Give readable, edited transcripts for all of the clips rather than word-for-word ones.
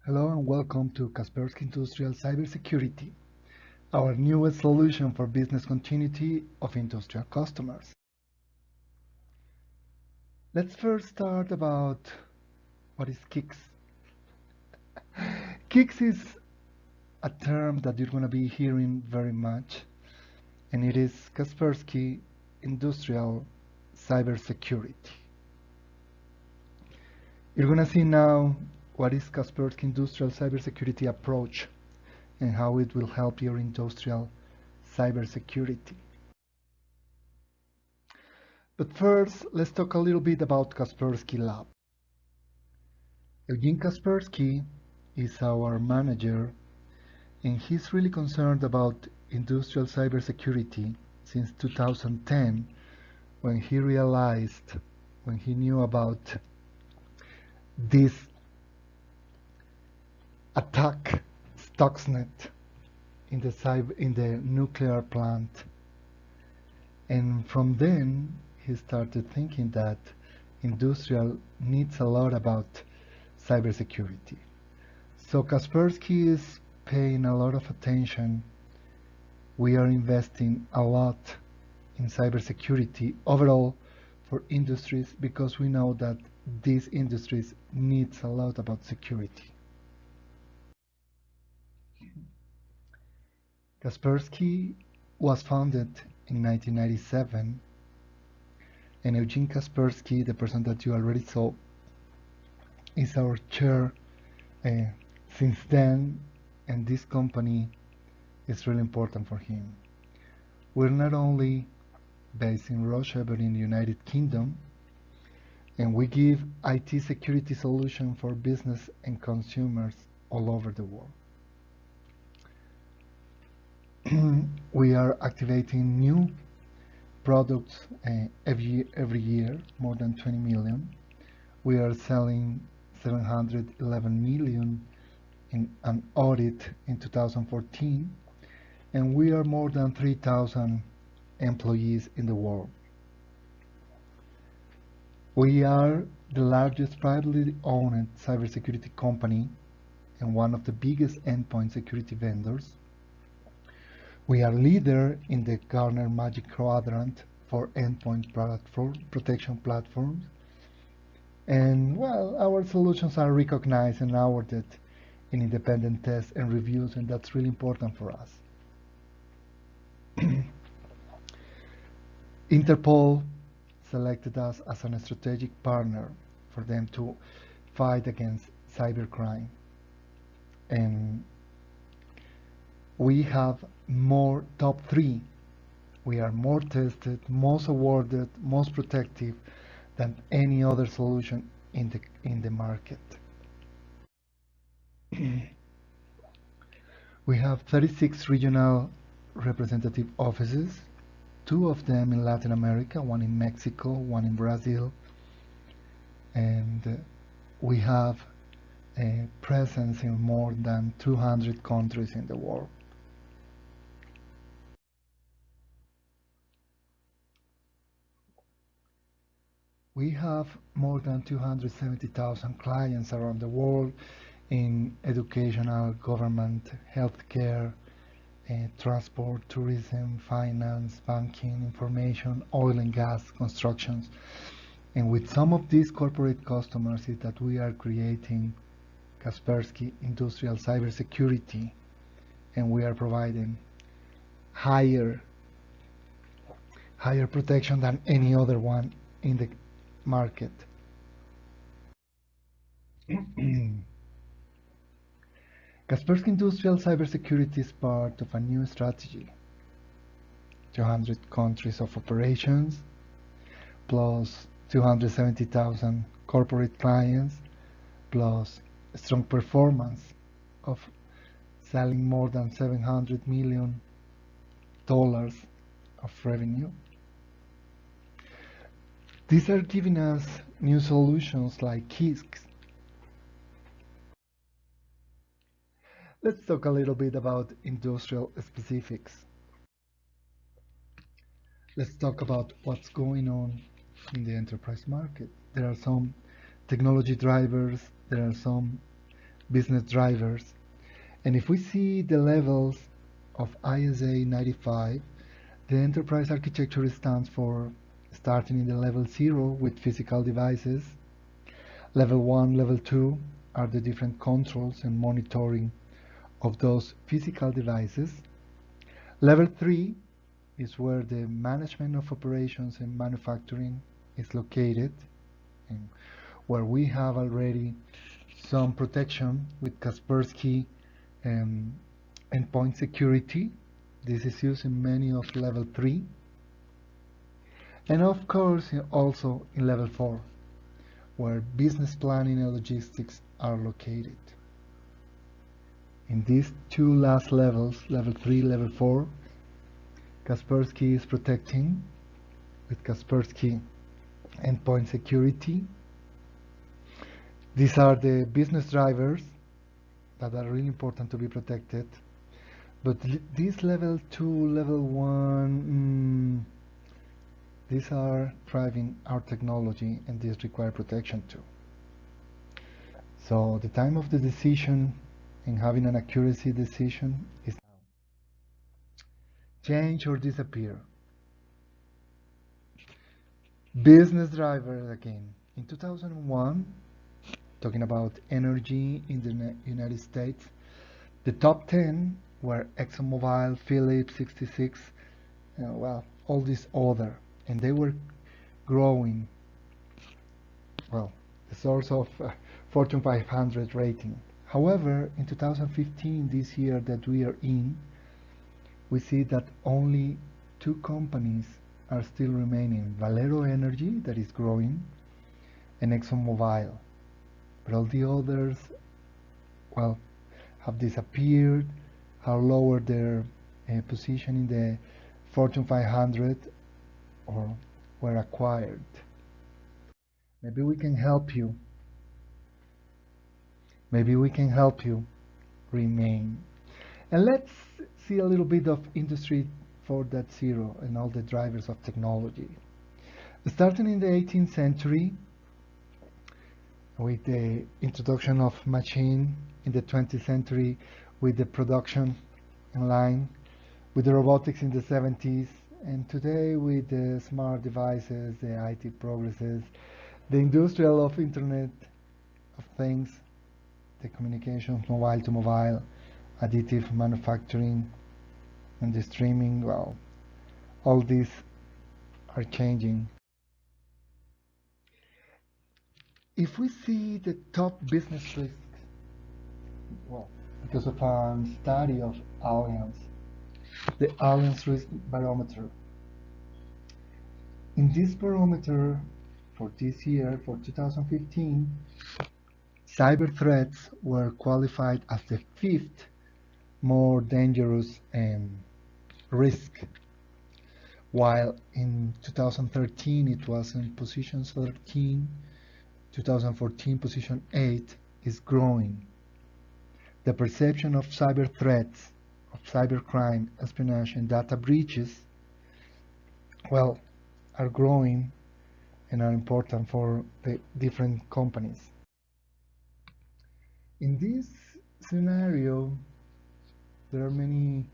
Hello and welcome to Kaspersky Industrial Cybersecurity, our newest solution for business continuity of industrial customers. Let's first start about what is KICS. KICS is a term that you're going to be hearing very much, and it is Kaspersky Industrial Cybersecurity. You're going to see now what is Kaspersky Industrial Cybersecurity approach and how it will help your industrial cybersecurity. But first, let's talk a little bit about Kaspersky Lab. Eugene Kaspersky is our manager, and he's really concerned about industrial cybersecurity since 2010, when he knew about this attack Stuxnet in the nuclear plant. And from then he started thinking that industrial needs a lot about cybersecurity. So Kaspersky is paying a lot of attention. We are investing a lot in cybersecurity overall for industries because we know that these industries needs a lot about security. Kaspersky was founded in 1997, and Eugene Kaspersky, the person that you already saw, is our chair since then, and this company is really important for him. We're not only based in Russia, but in the United Kingdom, and we give IT security solutions for business and consumers all over the world. We are activating new products every year, more than 20 million. We are selling 711 million in an audit in 2014, and we are more than 3,000 employees in the world. We are the largest privately owned cybersecurity company and one of the biggest endpoint security vendors. We are leader in the Gartner Magic Quadrant for endpoint protection platforms. And well, our solutions are recognized and awarded in independent tests and reviews, and that's really important for us. Interpol selected us as a strategic partner for them to fight against cybercrime. And we have more top 3. We are more tested, most awarded, most protective than any other solution in the market. We have 36 regional representative offices, 2 of them in Latin America, 1 in Mexico, 1 in Brazil, and we have a presence in more than 200 countries in the world. We have more than 270,000 clients around the world in educational, government, healthcare, transport, tourism, finance, banking, information, oil and gas, constructions. And with some of these corporate customers is that we are creating Kaspersky Industrial Cybersecurity, and we are providing higher protection than any other one in the market. Kaspersky Industrial Cybersecurity is part of a new strategy. 200 countries of operations, plus 270,000 corporate clients, plus strong performance of selling more than $700 million of revenue. These are giving us new solutions like KICS. Let's talk a little bit about industrial specifics. Let's talk about what's going on in the enterprise market. There are some technology drivers, there are some business drivers. And if we see the levels of ISA 95, the enterprise architecture stands for starting in the level 0 with physical devices. Level 1, level 2 are the different controls and monitoring of those physical devices. Level 3 is where the management of operations and manufacturing is located, and where we have already some protection with Kaspersky endpoint security. This is used in many of level 3. And of course, also in level 4, where business planning and logistics are located. In these two last levels, level 3, level 4, Kaspersky is protecting with Kaspersky endpoint security. These are the business drivers that are really important to be protected. But this level 2, level 1, these are driving our technology, and these require protection too. So the time of the decision and having an accuracy decision is now. Change or disappear. Business drivers again. In 2001, talking about energy in the United States, the top 10 were ExxonMobil, Philips, 66, well, all these other, and they were growing. Well, the source of Fortune 500 rating. However, in 2015, this year that we are in, we see that only 2 companies are still remaining: Valero Energy, that is growing, and ExxonMobil. But all the others, well, have disappeared, have lowered their position in the Fortune 500, or were acquired. Maybe we can help you. Maybe we can help you remain. And let's see a little bit of Industry 4.0 and all the drivers of technology. Starting in the 18th century, with the introduction of machine, in the 20th century with the production line, with the robotics in the 70s, and today with the smart devices, the IT progresses, the industrial of Internet of Things, the communications mobile to mobile, additive manufacturing, and the streaming. Well, all these are changing. If we see the top business risks, well, because of a study of Allianz, the Allianz Risk Barometer. In this barometer, for this year, for 2015, cyber threats were qualified as the 5th more dangerous risk, while in 2013 it was in position 13, 2014 position 8 is growing. The perception of cyber threats, of cybercrime, espionage, and data breaches, well, are growing and are important for the different companies. In this scenario, there are many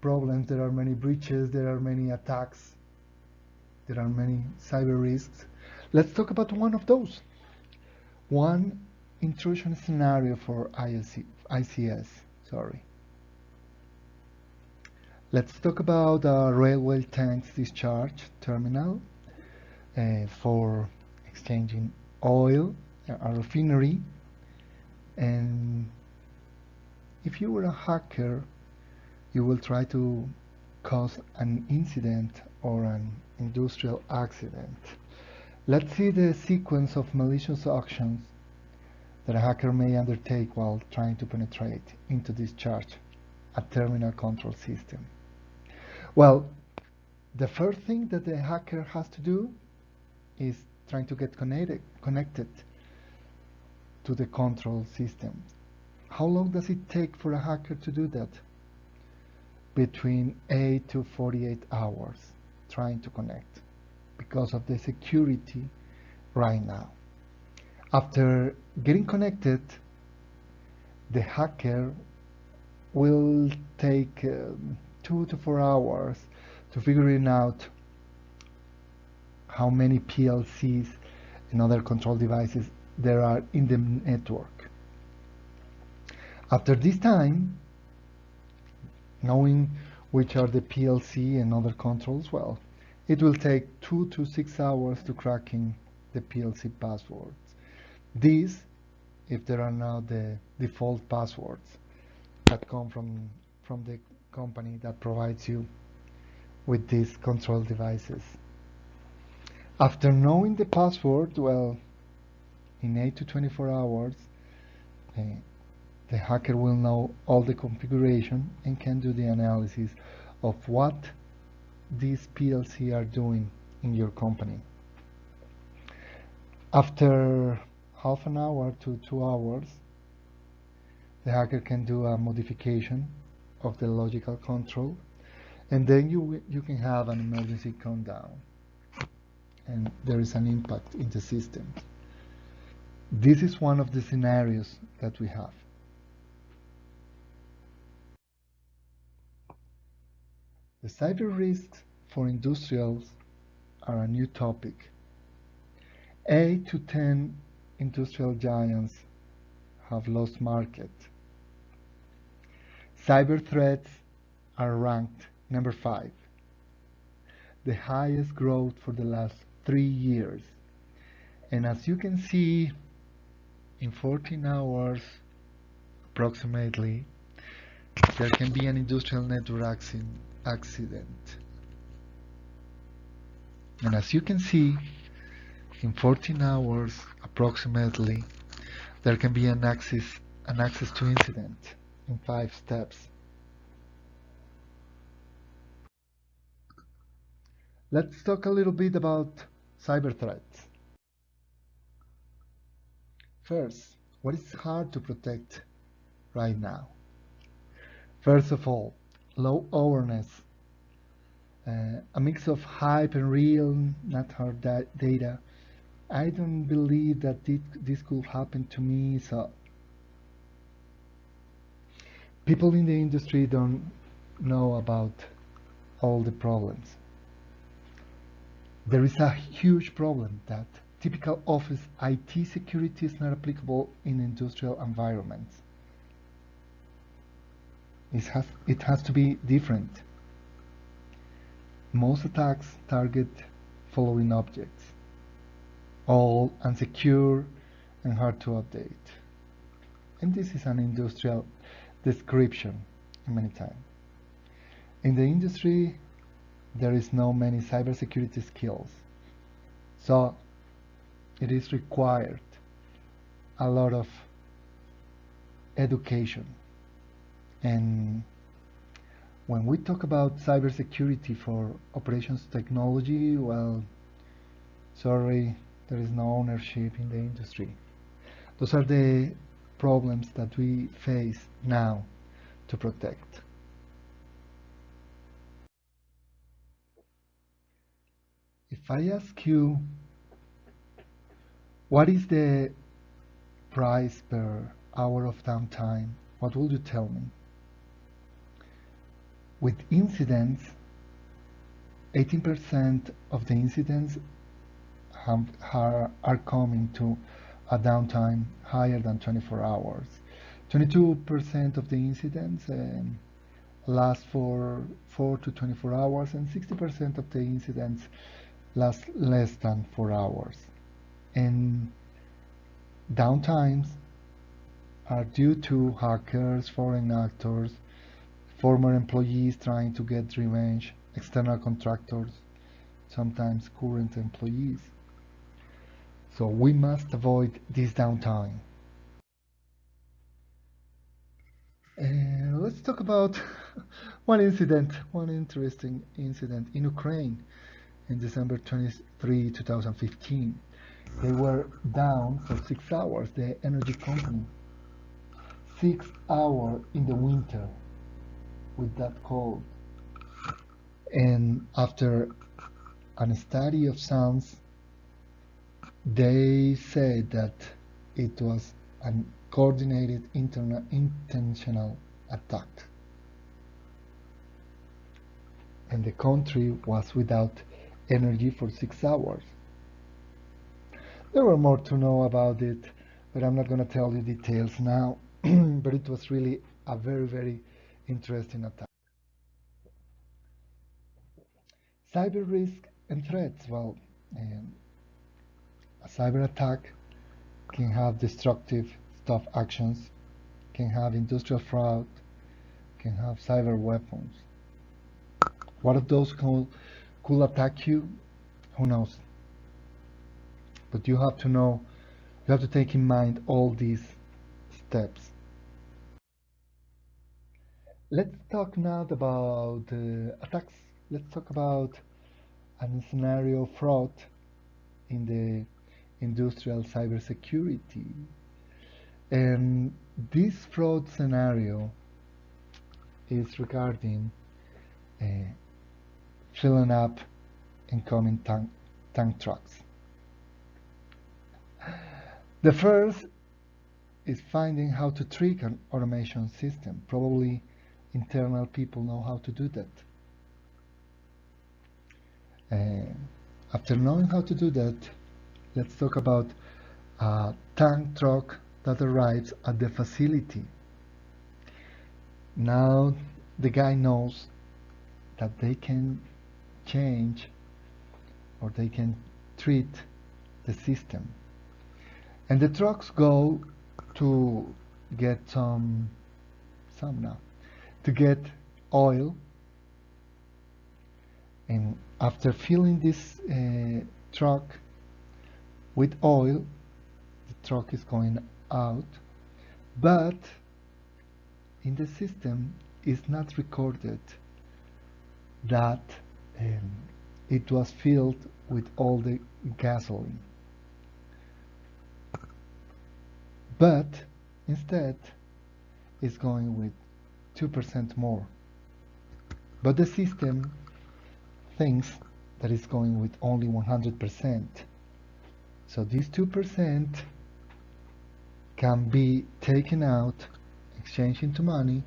problems, there are many breaches, there are many attacks, there are many cyber risks. Let's talk about one of those. One intrusion scenario for ICS. Let's talk about a railway tanks discharge terminal for exchanging oil, a refinery. And if you were a hacker, you will try to cause an incident or an industrial accident. Let's see the sequence of malicious actions that a hacker may undertake while trying to penetrate into discharge a terminal control system. Well, the first thing that the hacker has to do is trying to get connected to the control system. How long does it take for a hacker to do that? Between 8 to 48 hours trying to connect, because of the security right now. After getting connected, the hacker will take 2 to 4 hours to figuring out how many PLCs and other control devices there are in the network. After this time, knowing which are the PLC and other controls, well, it will take 2 to 6 hours to cracking the PLC passwords. These, if there are now the default passwords that come from the company that provides you with these control devices. After knowing the password, well, in 8 to 24 hours, the hacker will know all the configuration and can do the analysis of what these PLC are doing in your company. After half an hour to 2 hours, the hacker can do a modification of the logical control, and then you can have an emergency countdown, and there is an impact in the system. This is one of the scenarios that we have. The cyber risks for industrials are a new topic. 8 to 10 industrial giants have lost market. Cyber threats are ranked number 5, the highest growth for the last 3 years. And as you can see, in 14 hours approximately, there can be an industrial network accident. And as you can see, in 14 hours approximately, there can be an access to incident in 5 steps. Let's talk a little bit about cyber threats. First, what is hard to protect right now? First of all, low awareness, a mix of hype and real, not hard data. I don't believe that this could happen to me, so people in the industry don't know about all the problems. There is a huge problem that typical office IT security is not applicable in industrial environments. It has to be different. Most attacks target following objects, all unsecure and hard to update. And this is an industrial description many times. In the industry, there is no many cybersecurity skills, so it is required a lot of education. And when we talk about cybersecurity for operations technology, well, sorry, there is no ownership in the industry. Those are the problems that we face now to protect. If I ask you, what is the price per hour of downtime, what will you tell me? With incidents, 18% of the incidents are coming to a downtime higher than 24 hours. 22% of the incidents last for 4 to 24 hours, and 60% of the incidents last less than 4 hours. And downtimes are due to hackers, foreign actors, former employees trying to get revenge, external contractors, sometimes current employees. So we must avoid this downtime. Let's talk about one interesting incident in Ukraine in December 23, 2015. They were down for 6 hours, the energy company. 6 hours in the winter with that cold. And after a study of sounds, they said that it was an coordinated intentional attack. And the country was without energy for 6 hours. There were more to know about it, but I'm not going to tell you details now. But it was really a very, very interesting attack. Cyber risk and threats. Well, a cyber attack can have destructive stuff actions, can have industrial fraud, can have cyber weapons. What of those could attack you? Who knows? But you have to know, you have to take in mind all these steps. Let's talk now about attacks. Let's talk about a scenario of fraud in the industrial cybersecurity. And this fraud scenario is regarding filling up incoming tank trucks. The first is finding how to trick an automation system. Probably internal people know how to do that. After knowing how to do that, let's talk about a tank truck that arrives at the facility. Now the guy knows that they can change or they can treat the system. And the trucks go to get to get oil. And after filling this truck with oil, the truck is going out, but in the system is not recorded that it was filled with all the gasoline. But instead it's going with 2% more. But the system thinks that it's going with only 100%. So this 2% can be taken out, exchanged into money,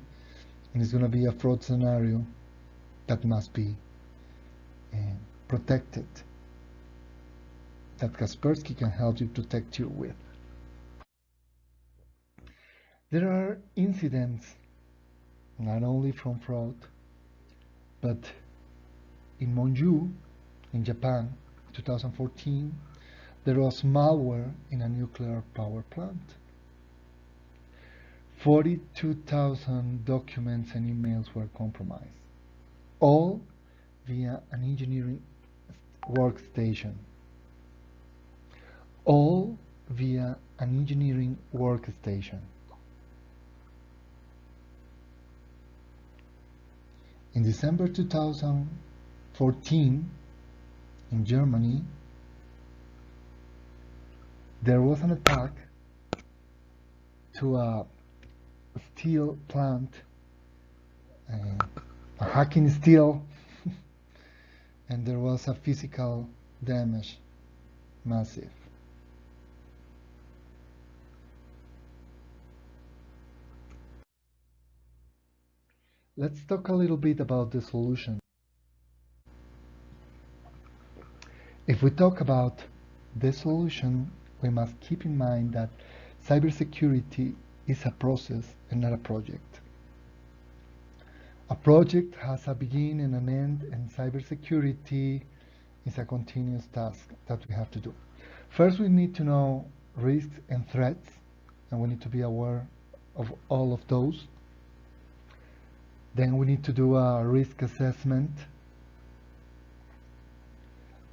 and it's going to be a fraud scenario that must be protected, that Kaspersky can help you protect you with. There are incidents not only from fraud, but in Monju, in Japan, 2014, there was malware in a nuclear power plant. 42,000 documents and emails were compromised, all via an engineering workstation. All via an engineering workstation. In December 2014, in Germany, there was an attack to a steel plant, a hacking steel, and there was a physical damage, massive. Let's talk a little bit about the solution. If we talk about the solution, we must keep in mind that cybersecurity is a process and not a project. A project has a beginning and an end, and cybersecurity is a continuous task that we have to do. First, we need to know risks and threats, and we need to be aware of all of those. Then we need to do a risk assessment.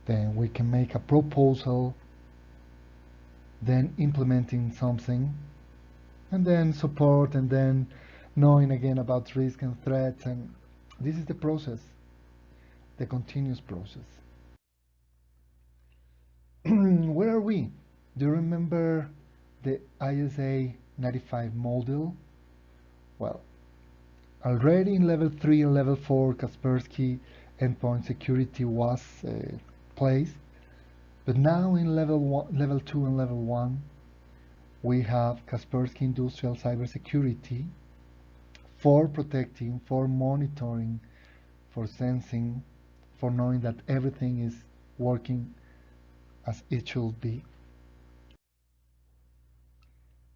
Then we can make a proposal, then implementing something, and then support, and then knowing again about risk and threats. And this is the process, the continuous process. Where are we? Do you remember the ISA 95 model? Well, already in level 3 and level 4, Kaspersky endpoint security was placed, but now in level 2 and level 1, we have Kaspersky Industrial Cybersecurity for protecting, for monitoring, for sensing, for knowing that everything is working as it should be.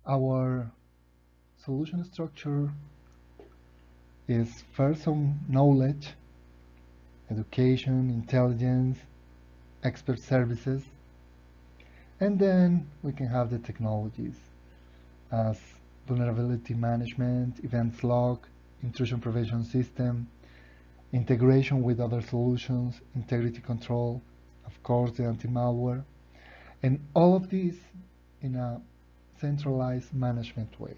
Our solution structure is first on knowledge, education, intelligence, expert services, and then we can have the technologies as vulnerability management, events log, intrusion prevention system, integration with other solutions, integrity control, of course the anti-malware, and all of these in a centralized management way.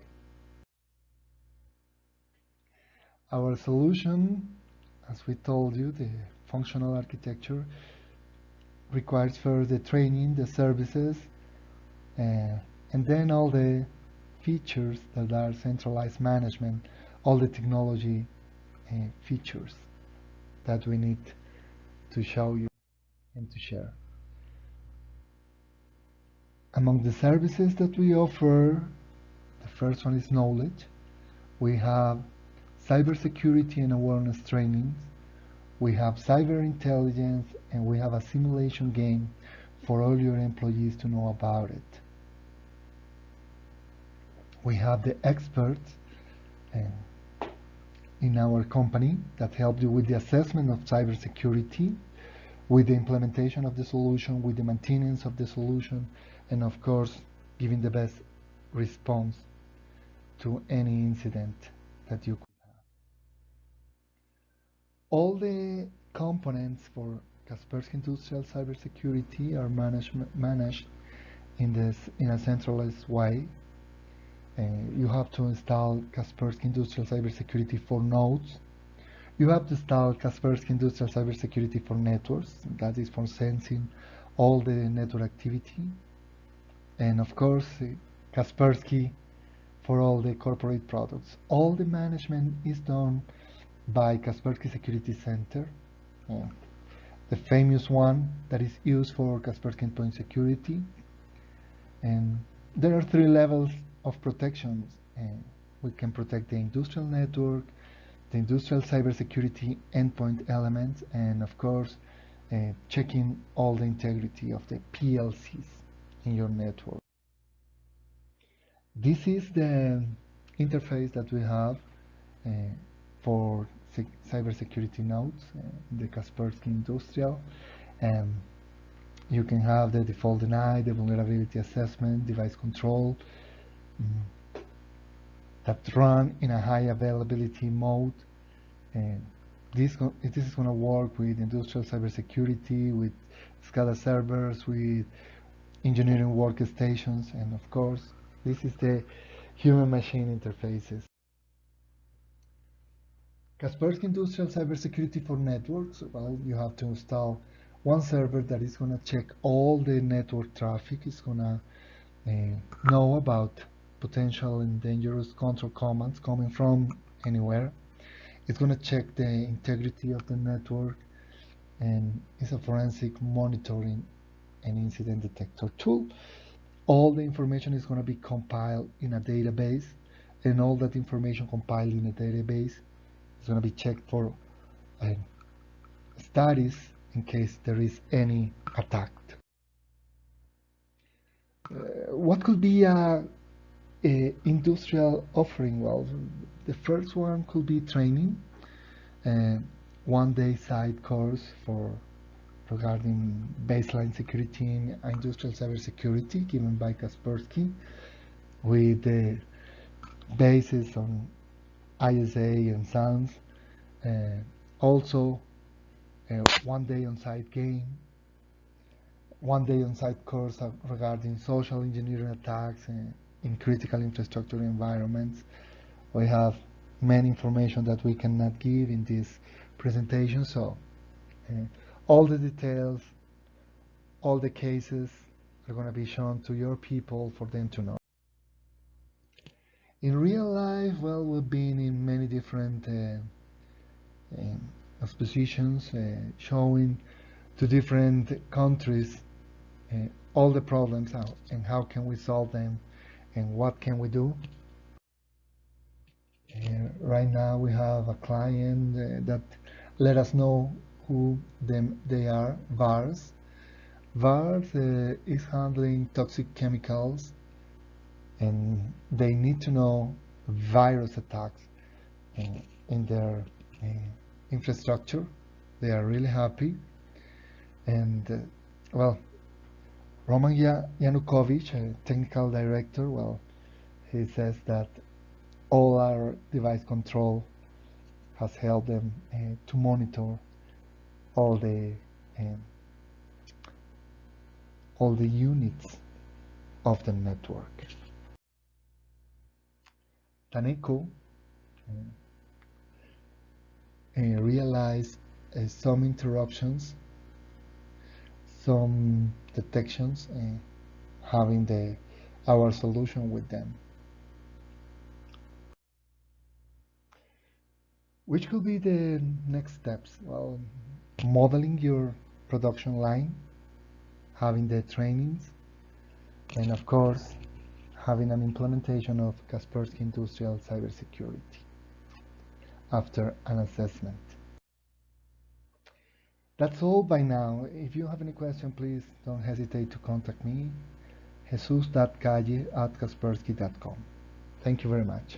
Our solution, as we told you, the functional architecture requires first the training, the services, and then all the features that are centralized management, all the technology features that we need to show you and to share. Among the services that we offer, the first one is knowledge. We have cybersecurity and awareness trainings. We have cyber intelligence, and we have a simulation game for all your employees to know about it. We have the experts in our company that help you with the assessment of cybersecurity, with the implementation of the solution, with the maintenance of the solution, and of course, giving the best response to any incident that you could have. All the components for Kaspersky Industrial Cybersecurity are managed in a centralized way. You have to install Kaspersky Industrial Cybersecurity for nodes. You have to install Kaspersky Industrial Cybersecurity for networks. That is for sensing all the network activity. And of course, Kaspersky for all the corporate products. All the management is done by Kaspersky Security Center, the famous one that is used for Kaspersky Endpoint Security. And there are 3 levels of protections. We can protect the industrial network, the industrial cybersecurity endpoint elements, and of course, checking all the integrity of the PLCs in your network. This is the interface that we have for cybersecurity nodes, the Kaspersky Industrial. You can have the default deny, the vulnerability assessment, device control, that run in a high availability mode. This is going to work with industrial cybersecurity, with SCADA servers, with engineering workstations, and of course, this is the human-machine interfaces. Kaspersky Industrial Cybersecurity for networks. Well, you have to install one server that is going to check all the network traffic. It's going to know about potential and dangerous control commands coming from anywhere. It's going to check the integrity of the network, and it's a forensic monitoring and incident detector tool. All the information is going to be compiled in a database, and all that information compiled in a database is going to be checked for status in case there is any attack. What could be a industrial offering? Well, the first one could be training, 1-day side course regarding baseline security in industrial cybersecurity given by Kaspersky, with the basis on ISA and SANS. Also, 1-day on-site game, 1-day on-site course regarding social engineering attacks in critical infrastructure environments. We have many information that we cannot give in this presentation, so all the details, all the cases are going to be shown to your people for them to know. In real life, well, we've been in many different expositions showing to different countries all the problems and how can we solve them And what can we do? Right now we have a client that let us know who they are, VARs. VARs is handling toxic chemicals, and they need to know virus attacks in their uh, infrastructure. They are really happy. And well, Roman Yanukovych, technical director, well, he says that all our device control has helped them to monitor all the um, all the units of the network. Taneko realized some interruptions, some detections, having our solution with them. Which could be the next steps? Well, modeling your production line, having the trainings, and of course, having an implementation of Kaspersky Industrial Cybersecurity after an assessment. That's all by now. If you have any question, please don't hesitate to contact me, jesus.calle@kaspersky.com. Thank you very much.